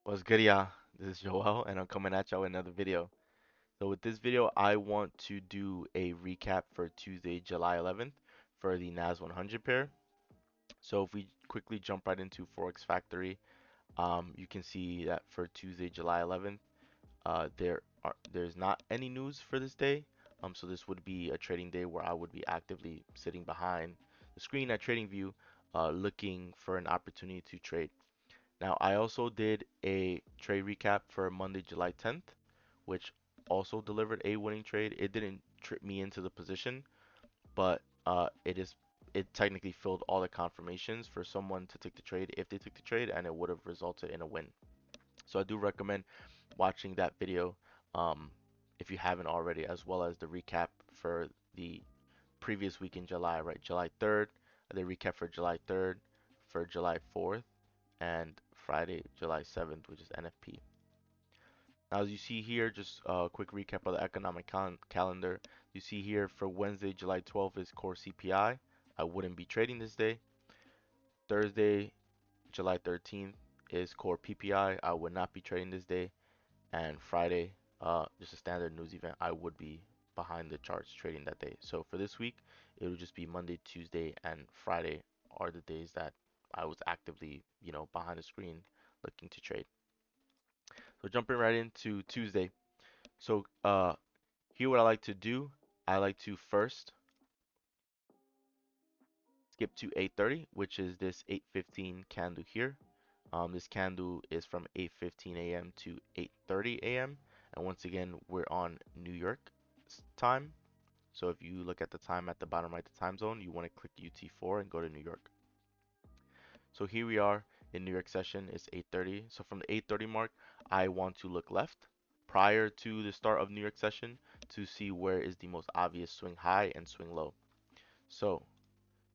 What's good, y'all? This is Joel, and I'm coming at y'all with another video. So with this video, I want to do a recap for Tuesday, July 11th for the NAS100 pair. So if we quickly jump right into Forex Factory, you can see that for Tuesday, July 11th, there's not any news for this day. So this would be a trading day where I would be actively sitting behind the screen at TradingView, looking for an opportunity to trade. Now, I also did a trade recap for Monday, July 10th, which also delivered a winning trade. It didn't trip me into the position, but it technically filled all the confirmations for someone to take the trade if they took the trade, and it would have resulted in a win. So I do recommend watching that video if you haven't already, as well as the recap for the previous week in July, right? July 3rd, the recap for July 3rd, for July 4th, and Friday, July 7th, which is NFP. Now, as you see here, just a quick recap of the economic calendar. You see here for Wednesday, July 12th is core CPI. I wouldn't be trading this day. Thursday, July 13th is core PPI. I would not be trading this day. And Friday, just a standard news event, I would be behind the charts trading that day. So for this week, it would just be Monday, Tuesday, and Friday are the days that I was actively, behind the screen looking to trade. So jumping right into Tuesday. So here what I like to do, I like to first skip to 8:30, which is this 8:15 candle here. This candle is from 8:15 a.m. to 8:30 a.m. And once again, we're on New York time. So if you look at the time at the bottom right, the time zone, you want to click UT4 and go to New York. So here we are in New York session. It's 8:30. So from the 8:30 mark, I want to look left prior to the start of New York session to see where is the most obvious swing high and swing low. So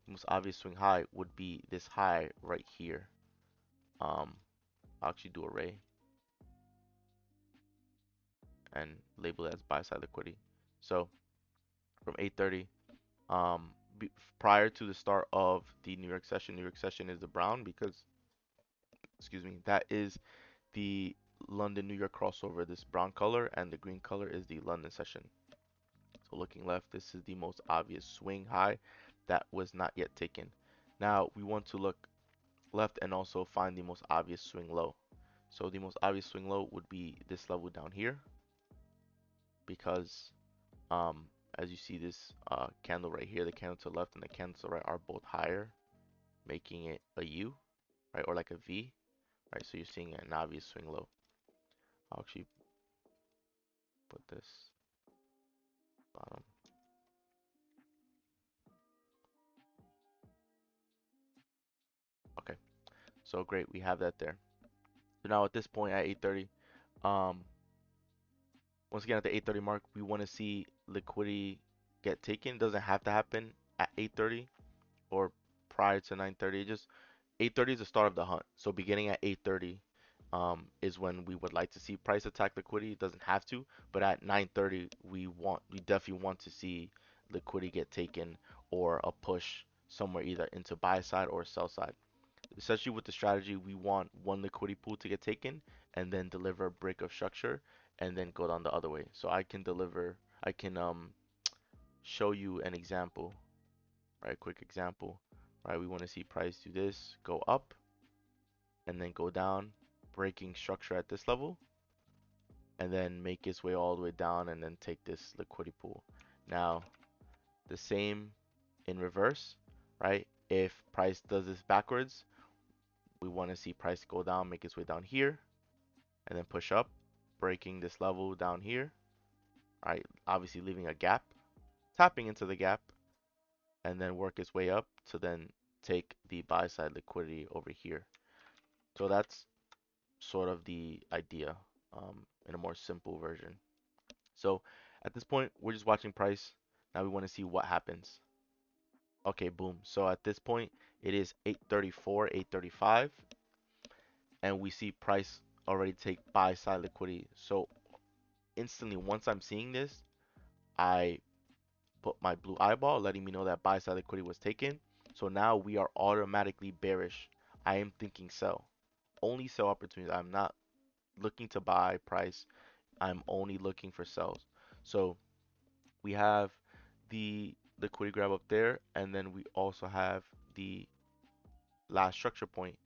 the most obvious swing high would be this high right here. I'll actually do array and label it as buy side liquidity. So from 8:30, um, prior to the start of the New York session is the brown because, excuse me, that is the London New York crossover, this brown color, and the green color is the London session. So looking left, this is the most obvious swing high that was not yet taken. Now we want to look left and also find the most obvious swing low. So the most obvious swing low would be this level down here because as you see this candle right here, the candle to the left and the candle to the right are both higher, making it a U, right, or like a V, right? So you're seeing an obvious swing low. I'll actually put this bottom. Okay, so great, we have that there. So now at this point at 8:30, um, once again at the 8:30 mark, we want to see liquidity get taken. It doesn't have to happen at 8:30 or prior to 9:30. Just 8:30 is the start of the hunt. So beginning at 8:30 is when we would like to see price attack liquidity. It doesn't have to, but at 9:30 we definitely want to see liquidity get taken or a push somewhere either into buy side or sell side. Essentially with the strategy, we want one liquidity pool to get taken and then deliver a break of structure and then go down the other way. So I can show you an example, right? Quick example, right? We want to see price do this, go up and then go down, breaking structure at this level, and then make its way all the way down and then take this liquidity pool. Now, the same in reverse, right? If price does this backwards, we want to see price go down, make its way down here, and then push up, breaking this level down here, right? Obviously leaving a gap, tapping into the gap, and then work its way up to then take the buy side liquidity over here. So that's sort of the idea in a more simple version. So at this point, we're just watching price. Now we want to see what happens. Okay, boom. So at this point, it is 8:34, 8:35, and we see price already take buy side liquidity. So instantly, once I'm seeing this, I put my blue eyeball, letting me know that buy side liquidity was taken. So now we are automatically bearish. I am thinking sell. Only sell opportunities. I'm not looking to buy price, I'm only looking for sells. So we have the liquidity grab up there, and then we also have the last structure point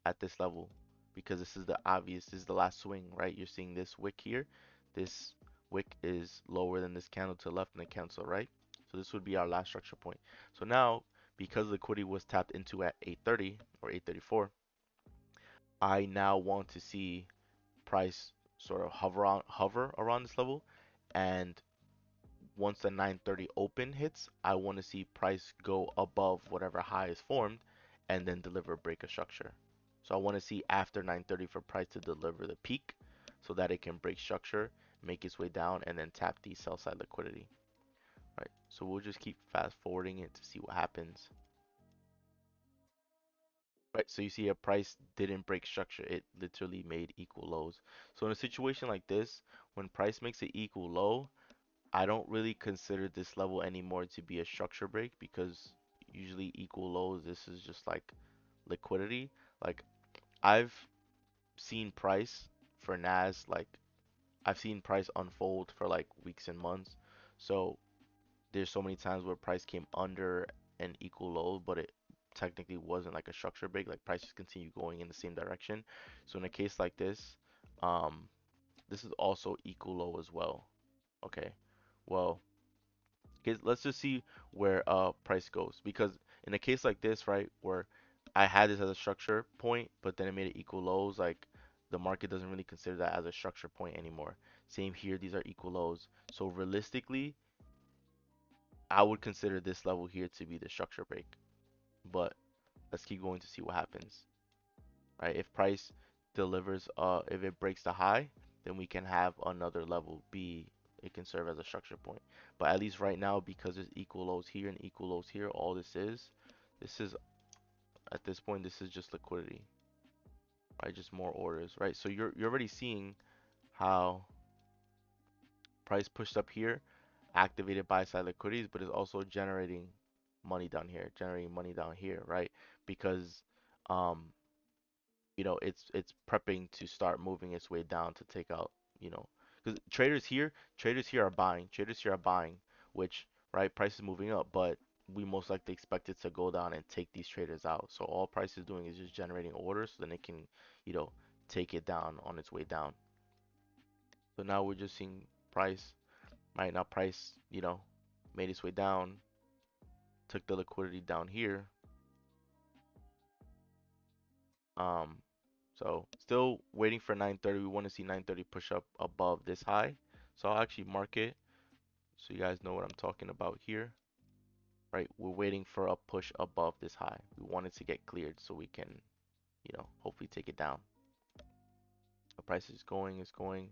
at this level because this is the obvious, this is the last swing, right? You're seeing this wick here. This wick is lower than this candle to the left and the candle to the right. So this would be our last structure point. So now, because liquidity was tapped into at 8:30 or 8:34, I now want to see price sort of hover around this level, and once the 9:30 open hits, I want to see price go above whatever high is formed and then deliver a break of structure. So I want to see after 9:30 for price to deliver the peak so that it can break structure, make its way down, and then tap the sell side liquidity. Right. So we'll just keep fast forwarding it to see what happens. Right. So you see a price didn't break structure. It literally made equal lows. So in a situation like this, when price makes an equal low, I don't really consider this level anymore to be a structure break because usually equal lows, this is just like liquidity. Like I've seen price for NAS, like I've seen price unfold for like weeks and months. So there's so many times where price came under an equal low, but it technically wasn't like a structure break. Like prices continue going in the same direction. So in a case like this, um, this is also equal low as well. Okay. Well, okay, let's just see where price goes because in a case like this, right, where I had this as a structure point, but then it made it equal lows, like the market doesn't really consider that as a structure point anymore. Same here, these are equal lows. So realistically, I would consider this level here to be the structure break. But let's keep going to see what happens, right? If price delivers, if it breaks the high, then we can have another level be, it can serve as a structure point. But at least right now, because there's equal lows here and equal lows here, all this is at this point, this is just liquidity, right? Just more orders, right? So you're already seeing how price pushed up here, activated buy side liquidities, but is also generating money down here, generating money down here, right? Because um it's prepping to start moving its way down to take out, you know, because traders here are buying, which, right, price is moving up, but we most likely expect it to go down and take these traders out. So all price is doing is just generating orders so then it can, you know, take it down on its way down. So now we're just seeing price, right now price, made its way down, took the liquidity down here. Um, so still waiting for 9:30. We want to see 9:30 push up above this high. So I'll actually mark it so you guys know what I'm talking about here. Right, we're waiting for a push above this high. We want it to get cleared so we can, hopefully take it down. The price is going.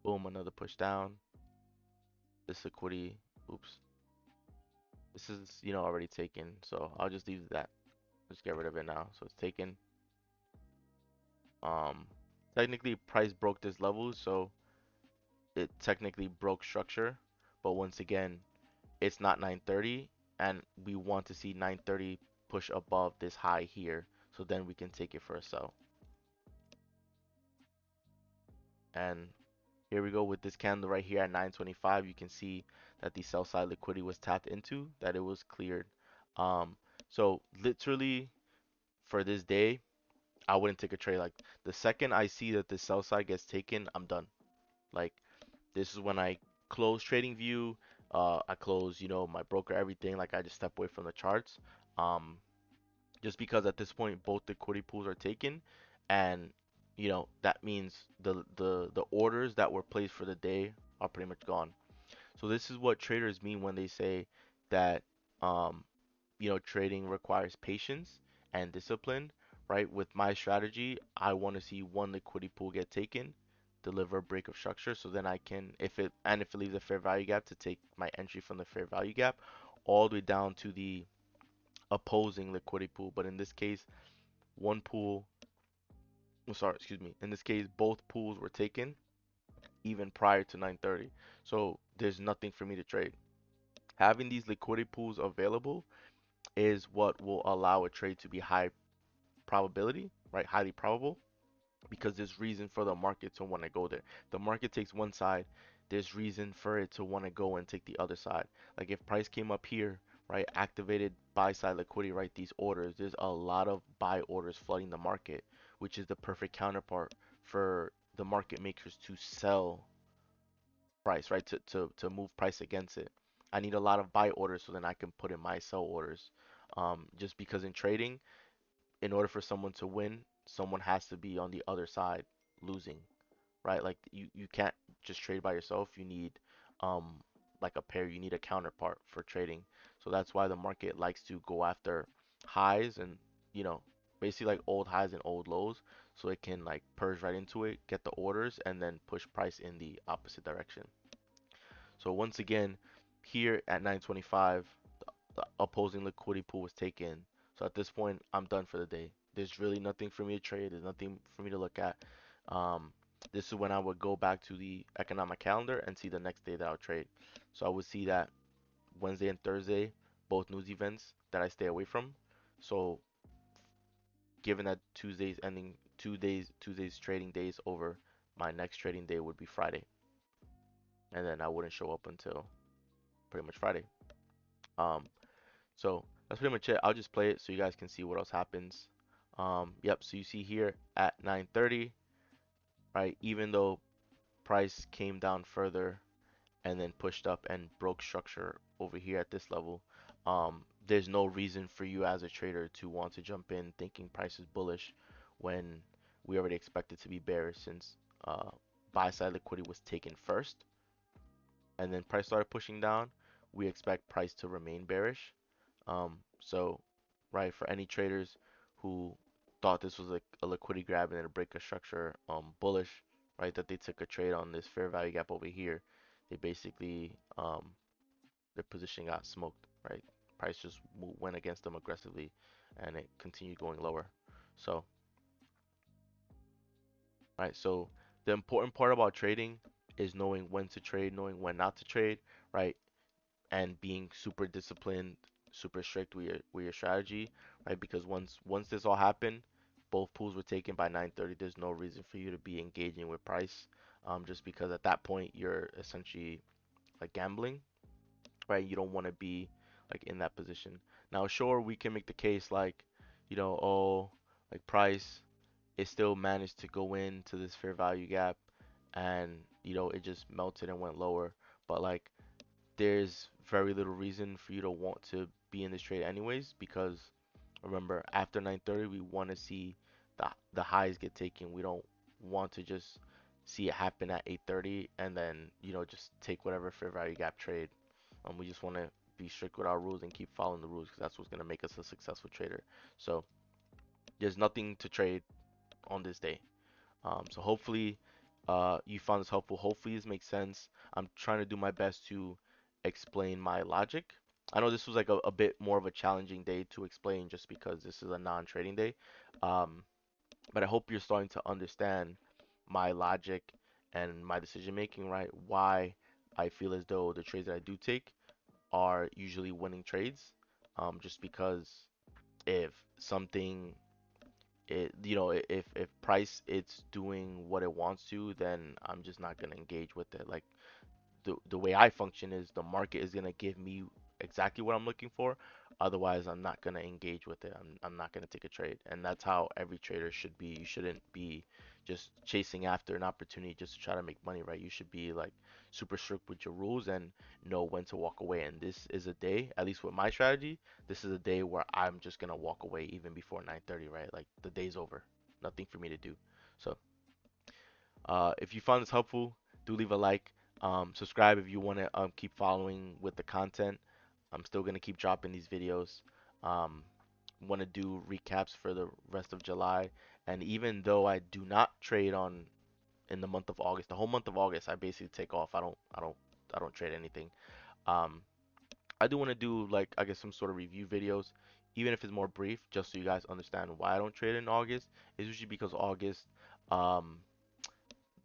Boom, another push down. This liquidity, oops. This is, already taken. So I'll just leave that. Just get rid of it now. So it's taken. Um, Technically price broke this level, so it technically broke structure, but once again, it's not 9:30, and we want to see 9:30 push above this high here, so then we can take it for a sell. And here we go with this candle right here at 9:25. You can see that the sell side liquidity was tapped into, that it was cleared. Um, so literally for this day, I wouldn't take a trade. Like the second I see that the sell side gets taken, I'm done. Like this is when I close TradingView. I close, my broker, everything. Like I just step away from the charts. Um, just because at this point both liquidity pools are taken, and that means the orders that were placed for the day are pretty much gone. So this is what traders mean when they say that um, trading requires patience and discipline, right? With my strategy, I want to see one liquidity pool get taken, deliver a break of structure, so then I can, if it leaves a fair value gap, to take my entry from the fair value gap all the way down to the opposing liquidity pool. But in this case, one pool, I'm sorry, excuse me. In this case, both pools were taken even prior to 9:30. So there's nothing for me to trade. Having these liquidity pools available is what will allow a trade to be high probability, right? Highly probable because there's reason for the market to want to go there. The market takes one side, there's reason for it to want to go and take the other side. Like if price came up here, right, activated buy side liquidity, right, these orders, there's a lot of buy orders flooding the market, which is the perfect counterpart for the market makers to sell price, right, to move price against it. I need a lot of buy orders so then I can put in my sell orders. Just because in trading, in order for someone to win, someone has to be on the other side losing, right? Like you can't just trade by yourself. You need um like a pair, you need a counterpart for trading. So that's why the market likes to go after highs and you know basically like old highs and old lows so it can like purge right into it, get the orders and then push price in the opposite direction. So once again, here at 925, the opposing liquidity pool was taken. So at this point, I'm done for the day. There's really nothing for me to trade. There's nothing for me to look at. Um, this is when I would go back to the economic calendar and see the next day that I'll trade. So I would see that Wednesday and Thursday, both news events that I stay away from. So given that Tuesday's ending, Tuesday's trading day is over, my next trading day would be Friday, and then I wouldn't show up until pretty much Friday. Um, So that's pretty much it. I'll just play it so you guys can see what else happens. Yep, so you see here at 9:30, right? Even though price came down further and then pushed up and broke structure over here at this level, there's no reason for you as a trader to want to jump in thinking price is bullish when we already expect it to be bearish since buy side liquidity was taken first and then price started pushing down. We expect price to remain bearish. So, right, for any traders who thought this was like a liquidity grab and then a break of structure, bullish, right, that they took a trade on this fair value gap over here, they basically, their position got smoked, right? Price just went against them aggressively and it continued going lower. So, right, so the important part about trading is knowing when to trade, knowing when not to trade, right? And being super disciplined, super strict with your strategy, right? Because once this all happened, both pools were taken by 9:30. There's no reason for you to be engaging with price, just because at that point you're essentially like gambling, right? You don't want to be like in that position. Now, sure, we can make the case like, oh, like price, it still managed to go into this fair value gap, and it just melted and went lower, but like there's very little reason for you to want to be in this trade anyways because remember after 9:30 we want to see the highs get taken. We don't want to just see it happen at 8:30 and then just take whatever fair value gap trade. We just want to be strict with our rules and keep following the rules because that's what's going to make us a successful trader. So there's nothing to trade on this day. So hopefully you found this helpful. Hopefully this makes sense. I'm trying to do my best to explain my logic. I know this was like a bit more of a challenging day to explain just because this is a non-trading day. Um, but I hope you're starting to understand my logic and my decision making, right? Why I feel as though the trades that I do take are usually winning trades. Just because if something if price it's doing what it wants to, then I'm just not gonna engage with it. Like the way I function is the market is gonna give me exactly what I'm looking for. Otherwise, I'm not gonna engage with it. I'm not gonna take a trade, and that's how every trader should be. You shouldn't be just chasing after an opportunity just to try to make money, right? You should be like super strict with your rules and know when to walk away. And this is a day, at least with my strategy, this is a day where I'm just gonna walk away even before 9:30, right? Like the day's over, nothing for me to do. So if you found this helpful, do leave a like. Subscribe if you want to keep following with the content. I'm still going to keep dropping these videos. Um, want to do recaps for the rest of July. And even though I do not trade on in the month of August, the whole month of August, I basically take off. I don't trade anything. Um, I do want to do like I guess some sort of review videos, even if it's more brief, just so you guys understand why I don't trade in August. It's usually because August. Um,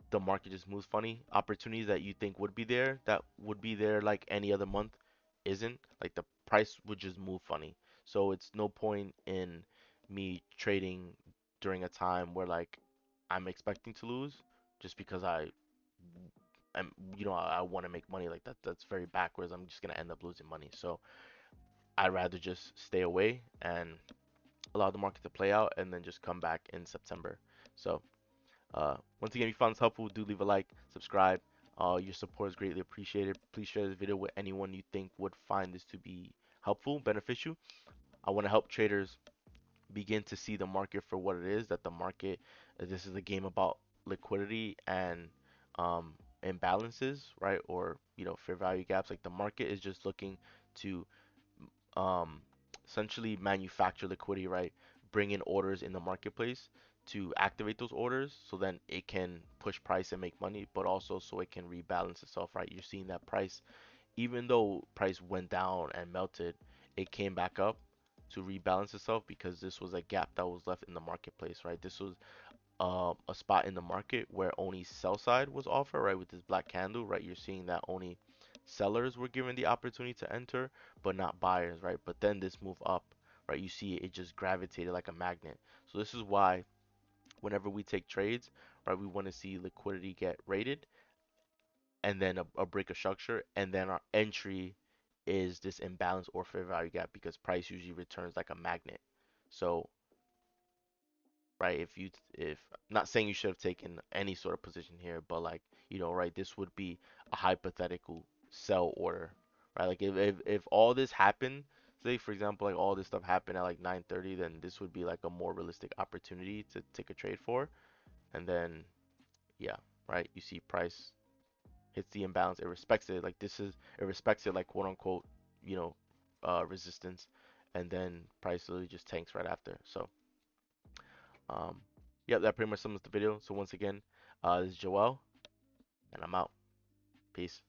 the market just moves funny. Opportunities that you think would be there, that would be there like any other month, isn't. Like the price would just move funny. So it's no point in me trading during a time where like I'm expecting to lose just because I'm I want to make money like that. That's very backwards. I'm just gonna end up losing money. So I'd rather just stay away and allow the market to play out and then just come back in September. So once again, if you found this helpful, do leave a like, subscribe. Your support is greatly appreciated. Please share this video with anyone you think would find this to be helpful, beneficial. I want to help traders begin to see the market for what it is, that the market, this is a game about liquidity and um, imbalances, right? Or, fair value gaps. Like the market is just looking to um, essentially manufacture liquidity, right? Bring in orders in the marketplace to activate those orders so then it can push price and make money, but also so it can rebalance itself, right? You're seeing that price, even though price went down and melted, it came back up to rebalance itself because this was a gap that was left in the marketplace, right? This was a spot in the market where only sell side was offered, right? With this black candle, right? You're seeing that only sellers were given the opportunity to enter, but not buyers, right? But then this move up, right? You see it just gravitated like a magnet. So this is why whenever we take trades, right, we want to see liquidity get rated and then a break of structure, and then our entry is this imbalance or fair value gap because price usually returns like a magnet. So right? If not saying you should have taken any sort of position here, but like, right, this would be a hypothetical sell order, right? Like if all this happened, say for example, like all this stuff happened at like 9:30, then this would be like a more realistic opportunity to take a trade for. And then, yeah, right? You see price hits the imbalance, it respects it. Like it respects it like quote unquote, you know, resistance, and then price literally just tanks right after. So Um, yeah, that pretty much sums the video. So once again, this is Joel, and I'm out. Peace.